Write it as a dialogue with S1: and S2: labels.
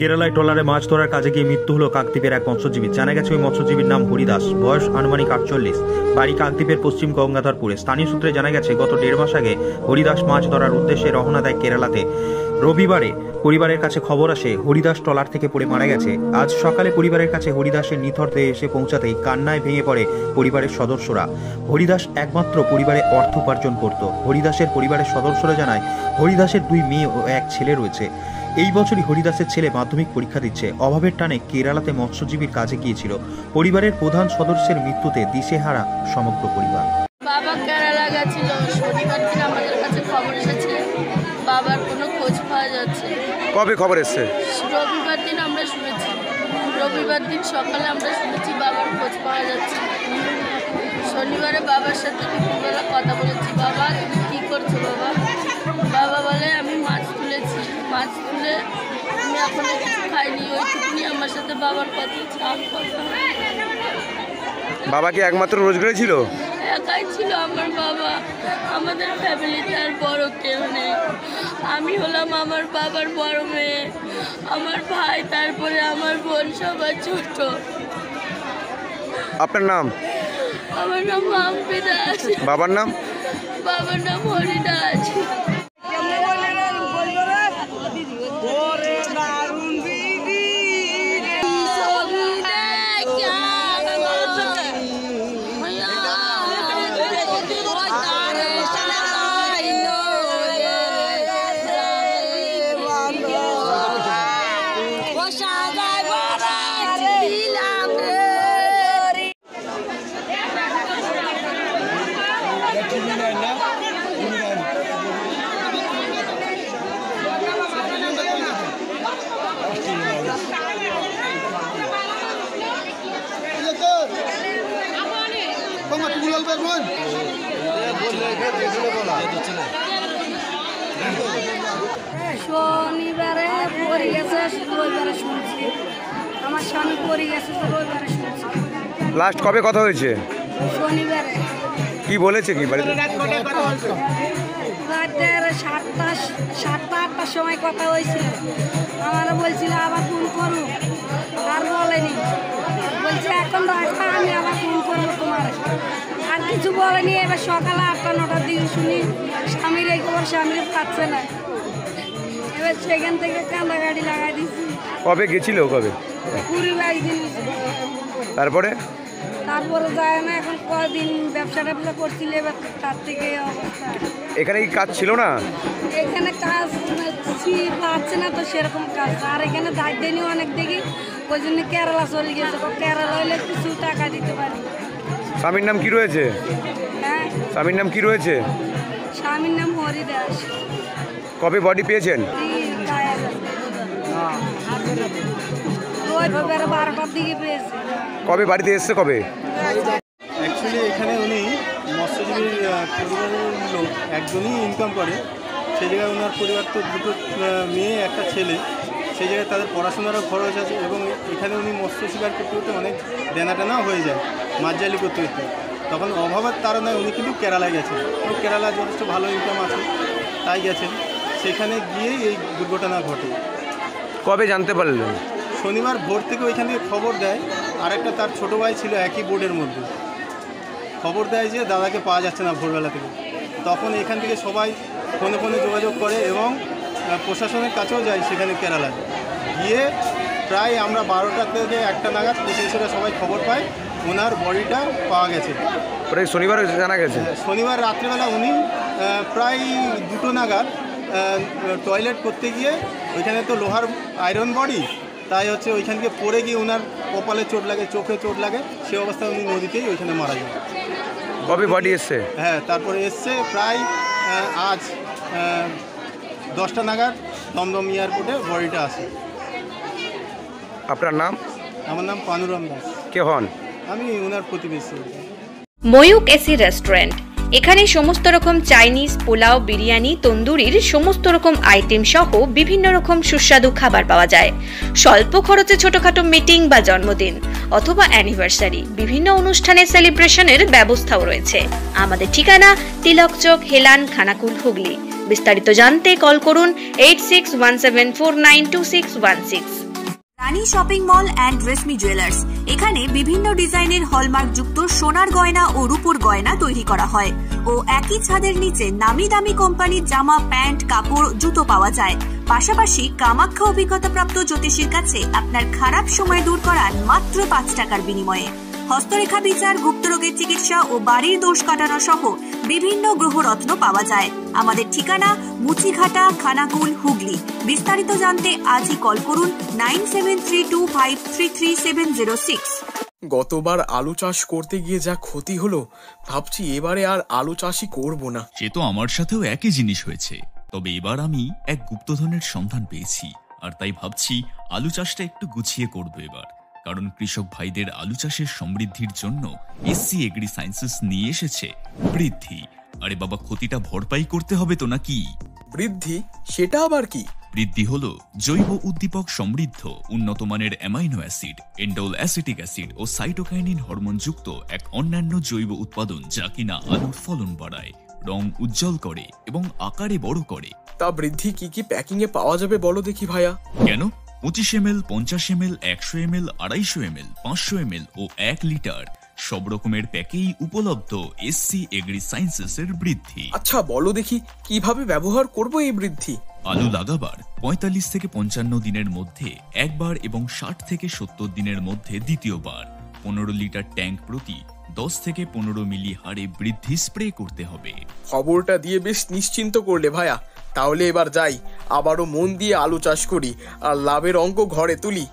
S1: কেরালায় ট্রলারে মাছ ধরার কাজে গিয়ে মৃত্যু হলো কাকদ্বীপের এক মৎস্যজীবীর। জানা গেছে ওই মৎস্যজীবীর নাম হরিদাস, বয়স আনুমানিক 48, বাড়ি কাকদ্বীপের পশ্চিম গঙ্গাধরপুরে। স্থানীয় সূত্রে জানা গেছে গত 1.5 মাস আগে হরিদাস মাছ ধরার উদ্দেশ্যে রওনা দেয় কেরালাতে। রবিবারে পরিবারের কাছে খবর আসে হরিদাস ট্রলার থেকে পড়ে মারা গেছে। আজ সকালে পরিবারের কাছে হরিদাসের নিথর দেহে এসে পৌঁছাতেই কান্নায় ভেঙে পড়ে পরিবারের সদস্যরা। হরিদাস একমাত্র পরিবারে অর্থ উপার্জন করত। হরিদাসের পরিবারের সদস্যরা জানায় হরিদাসের 2 মেয়ে ও 1 ছেলে রয়েছে। এই বছরই হরিদাসের ছেলে মাধ্যমিক পরীক্ষা দিচ্ছে। অভাবের টানে কেরালাতে মৎস্যজীবীর কাজে গিয়েছিল। পরিবারের প্রধান সদস্যের মৃত্যুতে দিশেহারা সমগ্র পরিবার।
S2: বাবা কেরালা গেছিল, শনিবার দিন আমাদের কাছে খবর এসেছে, বাবার কোনো খোঁজ পাওয়া যাচ্ছে।
S3: কবে খবর এসেছে?
S2: রবিবার দিন আমরা শুনেছি, রবিবার দিন সকালে আমরা শুনেছি বাবার খোঁজ পাওয়া যাচ্ছে। শনিবারে বাবার সাথে দুপুরবেলা কথা বলেছি, বাবা তুমি কী করছো বাবা? বাবা বলে আমি মাছ তুলেছি, মাছ তুলে আমি এখনো কিছু খাইনি। ওইটুকুনি আমার সাথে বাবার কথা।
S3: বাবা কি একমাত্র রোজগারে ছিল?
S2: একাই ছিল আমার বাবা। আমাদের ফ্যামিলিতে আর বড় কেউ নেই। আমি হলাম আমার বাবার বড় মেয়ে, আমার ভাই, তারপরে আমার বোন, সবার ছোট।
S3: আপনার নাম?
S2: আমার নাম মাম্পি দাস।
S3: বাবার নাম?
S2: বাবার নাম হরিদাস।
S4: শনিবারে পড়ে গেছে, রবিবারে শুনছি আমার স্বামী পড়ে গেছে, তো রবিবারে শুনছি।
S3: লাস্ট কবে কথা হয়েছে?
S4: শনিবারে।
S3: কি বলেছে? কি বাড়িতে
S4: রাতের 7টা-8টার সময় কথা হয়েছিল। আমারও বলছিল আবার ফোন করুন, আর বলেনি। বলছে এখন রাখা, আমি আবার ফোন করবো তোমার। আর কিছু বলেনি। এবার সকালে 8টা-9টার দিকে শুনি স্বামীর এই খবর, স্বামীর পাচ্ছে না। এবার সেখান থেকে কান্দাগাড়ি লাগাই দিচ্ছি।
S3: কবে গেছিল? কবে?
S4: 20-22 দিন।
S3: তারপরে
S4: যায় না। এখন কদিন ব্যবসা করছিল, এবার তার থেকে অবস্থা।
S3: এখানে কি কাজ ছিল না?
S4: এখানে কাজ পাচ্ছে না তো সেরকম কাজ। আর এখানে দায়িত্ব নিয়ে অনেক দেখি, ওই জন্য কেরালা চলে গেছে। কেরালা হলে কিছু টাকা দিতে পারি।
S3: স্বামীর নাম কি রয়েছে?
S4: হ্যাঁ,
S3: স্বামীর নাম কি রয়েছে?
S4: স্বামীর নাম হরিদাস।
S3: কবে বডি পেয়েছেন?
S4: ওই 12টার দিকে পেয়েছে।
S3: কবে বাড়িতে এসছে? কবে?
S5: অ্যাকচুয়ালি এখানে উনি মৎস্যজীবীর পরিবারের লোক একজনই ইনকাম করে। সেই জায়গায় ওনার পরিবার তো 2 মেয়ে 1 ছেলে। সেই জায়গায় তাদের পড়াশোনারও খরচ আছে, এবং এখানে উনি মৎস্য শিকার করতে করতে অনেক দেনাটানাও হয়ে যায়, মাছজালি করতে করতে। তখন অভাবের তাড়নায় উনি কিন্তু কেরালায় গেছেন। এবং কেরালায় যথেষ্ট ভালো ইনকাম আছে, তাই গেছেন। সেখানে গিয়েই এই দুর্ঘটনা ঘটে।
S3: কবে জানতে পারলেন?
S5: শনিবার ভোর থেকে ওইখান থেকে খবর দেয়। আরেকটা তার ছোটো ভাই ছিল একই বোর্ডের মধ্যে, খবর দেয় যে দাদাকে পাওয়া যাচ্ছে না ভোরবেলা থেকে। তখন এখান থেকে সবাই ফোনে ফোনে যোগাযোগ করে এবং প্রশাসনের কাছেও যায় সেখানে কেরালায় গিয়ে। প্রায় আমরা 12টা থেকে 1টা নাগাদ পুলিশরা সবাই খবর পায় ওনার বডিটা পাওয়া গেছে।
S3: শনিবার জানা গেছে।
S5: শনিবার রাত্রেবেলা উনি প্রায় 2টো নাগাদ টয়লেট করতে গিয়ে, ওইখানে তো লোহার আয়রন বডি, তাই হচ্ছে ওইখান থেকে পড়ে গিয়ে ওনার কপালে চোট লাগে, চোখে চোট লাগে। সেই অবস্থায় উনি নদীতেই ওইখানে মারা যায়।
S3: কবে বডি এসছে?
S5: হ্যাঁ, তারপরে এসছে প্রায় আজ 10টা নাগাদ দমদম এয়ারপোর্টে বডিটা আসে।
S3: আপনার নাম?
S5: আমার নাম পানুরাম দাস।
S3: কে হন?
S5: আমি ওনার প্রতিবেশী।
S6: Mayukh AC restaurant. এখানে সমস্ত রকম চাইনিজ, পোলাও, বিরিয়ানি, তন্দুরির সমস্ত রকম আইটেম সহ বিভিন্ন রকম সুস্বাদু খাবার পাওয়া যায়। স্বল্প খরচে ছোটখাটো মিটিং বা জন্মদিন অথবা অ্যানিভার্সারি, বিভিন্ন অনুষ্ঠানের সেলিব্রেশনের ব্যবস্থাও রয়েছে। আমাদের ঠিকানা তিলক চক, হেলান, খানাকুল, হুগলি। বিস্তারিত জানতে কল করুন 8617492616। Rani shopping mall and Reshmi jewellers. এখানে বিভিন্ন ডিজাইনের হলমার্ক যুক্ত সোনার গয়না ও রূপোর গয়না তৈরি করা হয় ও একই ছাদের নিচে নামি দামি কোম্পানির জামা, প্যান্ট, কাপড়, জুতো পাওয়া যায়। পাশাপাশি কামাখ্যা অভিজ্ঞতাপ্রাপ্ত জ্যোতিষীর কাছে আপনার খারাপ সময় দূর করান মাত্র 5 টাকার বিনিময়ে। হস্তরেখা বিচার, গুপ্তরোগের চিকিৎসা ও বাড়ির দোষ কাটানো সহ বিভিন্ন গ্রহরত্ন পাওয়া যায়। আমাদের ঠিকানা মুচিঘাটা, খানাকুল, হুগলি। বিস্তারিত জানতে আজই কল করুন 9732533706।
S7: গতবার আলু চাষ করতে গিয়ে যা ক্ষতি হলো, ভাবছি এবারে আর আলু চাষই করব না।
S8: সে তো আমার সাথেও একই জিনিস হয়েছে, তবে এবার আমি এক গুপ্তধনের সন্ধান পেয়েছি, আর তাই ভাবছি আলু চাষটা একটু গুছিয়ে করব এবার। কারণ কৃষক ভাইদের আলু চাষের সমৃদ্ধির জন্য এসসি এগ্রি সায়েন্সেস নিয়ে এসেছে বৃদ্ধি। আরে বাবা, ক্ষতিটা ভরপাই করতে হবে তো নাকি?
S7: বৃদ্ধি সেটা আবার কি?
S8: বৃদ্ধি হলো জৈব উদ্দীপক সমৃদ্ধ উন্নত মানের amino acid, indole acetic acid ও সাইটোকাইনিন হরমোন যুক্ত এক অন্যান্য জৈব উৎপাদন, যা কিনা আলুর ফলন বাড়ায়, রং উজ্জ্বল করে এবং আকারে বড় করে।
S7: তা বৃদ্ধি কি কি প্যাকিং এ পাওয়া যাবে বলো দেখি ভাইয়া।
S8: কেন? 25 ml, 50 ml, 100 ml, 250 ml, 500 ml ও 1 লিটার সব রকমের প্যাকেই উপলব্ধ এসসি এগ্রি সায়েন্সেস এর বৃদ্ধি।
S7: আচ্ছা বলো দেখি কিভাবে ব্যবহার করব এই বৃদ্ধি?
S8: আলু লাগাবার 45 থেকে 55 দিনের মধ্যে একবার এবং 60 থেকে 70 দিনের মধ্যে দ্বিতীয়বার 15 লিটার ট্যাঙ্ক প্রতি 10 থেকে 15 মিলি হারে বৃদ্ধি স্প্রে করতে হবে।
S7: খবরটা দিয়ে বেশ নিশ্চিন্ত করলে ভাইয়া। তাহলে এবার যাই, আবারও মন দিয়ে আলু চাষ করি আর লাভের অঙ্ক ঘরে তুলি।